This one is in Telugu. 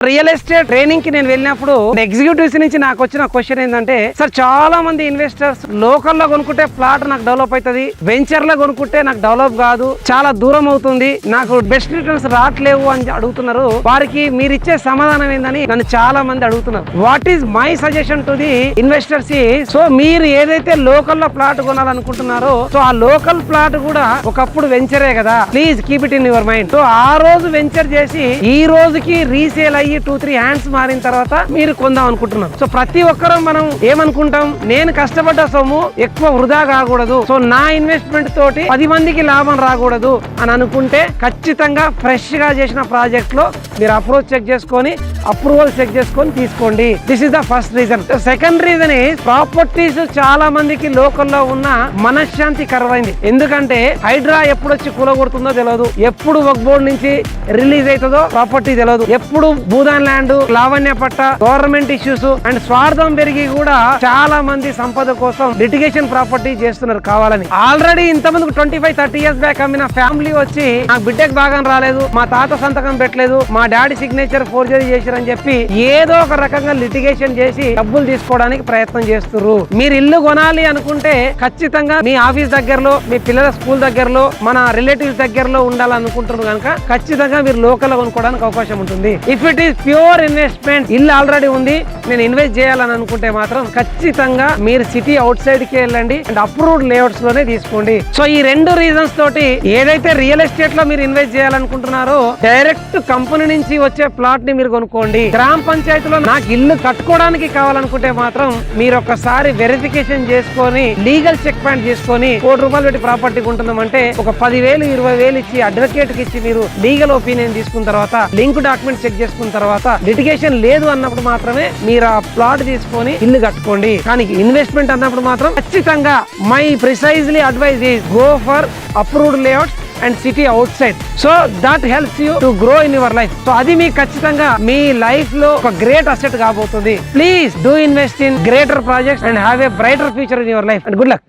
రియల్ ఎస్టేట్ ట్రైనింగ్ కి నేను వెళ్ళినప్పుడు ఎగ్జిక్యూటివ్స్ నుంచి నాకు వచ్చిన క్వశ్చన్ ఏంటంటే, సార్ చాలా మంది ఇన్వెస్టర్స్ లోకల్లో కొనుక్కుంటే ప్లాట్ నాకు డెవలప్ అవుతుంది, వెంచర్ లో కొనుక్కుంటే నాకు డెవలప్ కాదు, చాలా దూరం అవుతుంది, నాకు బెస్ట్ రిటర్న్స్ రావట్లేవు అని అడుగుతున్నారు. వారికి మీరు ఇచ్చే సమాధానం ఏందని నన్ను చాలా మంది అడుగుతున్నారు. What is my suggestion to the investors? So మీరు ఏదైతే లోకల్లో ప్లాట్ కొనాలనుకుంటున్నారో, సో ఆ లోకల్ ప్లాట్ కూడా ఒకప్పుడు వెంచరే కదా, please keep it in your mind. So ఆ రోజు వెంచర్ చేసి ఈ రోజుకి రీసేల్ అయ్యి 2-3 హ్యాండ్స్ మారిన తర్వాత మీరు కొందాం అనుకుంటున్నారు. సో ప్రతి ఒక్కరూ మనం ఏమనుకుంటాం, నేను కష్టపడ్డ సొమ్ము ఎక్కువ వృధా కాకూడదు, సో నా ఇన్వెస్ట్మెంట్ తోటి 10 మందికి లాభం రాకూడదు అని అనుకుంటే ఖచ్చితంగా ఫ్రెష్ గా చేసిన ప్రాజెక్ట్ లో మీరు అప్రోచ్ చెక్ చేసుకొని అప్రూవల్ చెక్ చేసుకొని తీసుకోండి. This is the first reason. Second reason is properties చాలా మందికి లోకల్లో ఉన్న మనశ్శాంతి కరువైంది. ఎందుకంటే హైడ్రా ఎప్పుడు వచ్చి కూలగొడుతుందో తెలియదు, ఎప్పుడు వక్ బోర్డు నుంచి రిలీజ్ అవుతుందో ప్రాపర్టీ తెలియదు, ఎప్పుడు భూదాన్ ల్యాండ్, లావణ్య పట్ట, గవర్నమెంట్ ఇష్యూస్ అండ్ స్వార్థం పెరిగి కూడా చాలా మంది సంపద కోసం లిటిగేషన్ ప్రాపర్టీ చేస్తున్నారు కావాలని. ఆల్రెడీ ఇంతమంది 25-30 ఇయర్స్ బ్యాక్ అమ్మిన ఫ్యామిలీ వచ్చి నా బిడ్డకు భాగం రాలేదు, మా తాత సంతకం పెట్టలేదు, మా డాడీ సిగ్నేచర్ ఫోర్జరీ చేశారని చెప్పి ఏదో ఒక రకంగా లిటిగేషన్ చేసి డబ్బులు తీసుకోవడానికి ప్రయత్నం చేస్తున్నారు. మీరు ఇల్లు కొనాలి అనుకుంటే ఖచ్చితంగా మీ ఆఫీస్ దగ్గరలో, మీ పిల్లల స్కూల్ దగ్గరలో, మన రిలేటివ్స్ దగ్గరలో ఉండాలనుకుంటున్నారు కనుక ఖచ్చితంగా మీరు లోకల్ కొనుక్కోవడానికి అవకాశం ఉంటుంది. If it is pure investment, ఇల్లు ఆల్రెడీ ఉంది, నేను ఇన్వెస్ట్ చేయాలని అనుకుంటే మాత్రం ఖచ్చితంగా మీరు సిటీ అవుట్ సైడ్ కి వెళ్ళండి అండ్ అప్రూవ్డ్ లేఅవుట్స్ లోనే తీసుకోండి. సో ఈ 2 రీజన్స్ తోటి ఏదైతే రియల్ ఎస్టేట్ లో మీరు ఇన్వెస్ట్ చేయాలనుకుంటున్నారో డైరెక్ట్ కంపెనీ నుంచి వచ్చే ప్లాట్ ని మీరు కొనుక్కోండి. గ్రామ పంచాయతీలో నాకు ఇల్లు కట్టుకోవడానికి కావాలనుకుంటే మాత్రం మీరు ఒక్కసారి వెరిఫికేషన్ చేసుకొని లీగల్ చెక్ పాయింట్ చేసుకొని ₹1,00,000 పెట్టి ప్రాపర్టీ కొంటున్నామంటే ఒక 10,000-20,000 ఇచ్చి అడ్వకేట్ కి ఇచ్చి మీరు లీగల్ ఒపీనియన్ తీసుకున్న తర్వాత, లింక్ డాక్యుమెంట్ చెక్ చేసుకున్న తర్వాత, లిటిగేషన్ లేదు అన్నప్పుడు మాత్రమే మీరు ఆ ప్లాట్ తీసుకొని ఇల్లు కట్టుకోండి. కానీ ఇన్వెస్ట్మెంట్ అన్నప్పుడు మాత్రం ఖచ్చితంగా my precisely advice is go for approved layouts and city outside. So that helps you to grow in your life. So అది మీకు ఖచ్చితంగా మీ లైఫ్ లో ఒక గ్రేట్ అసెట్ కాబోతుంది. Please do invest in greater projects and have a brighter future in your life and good luck.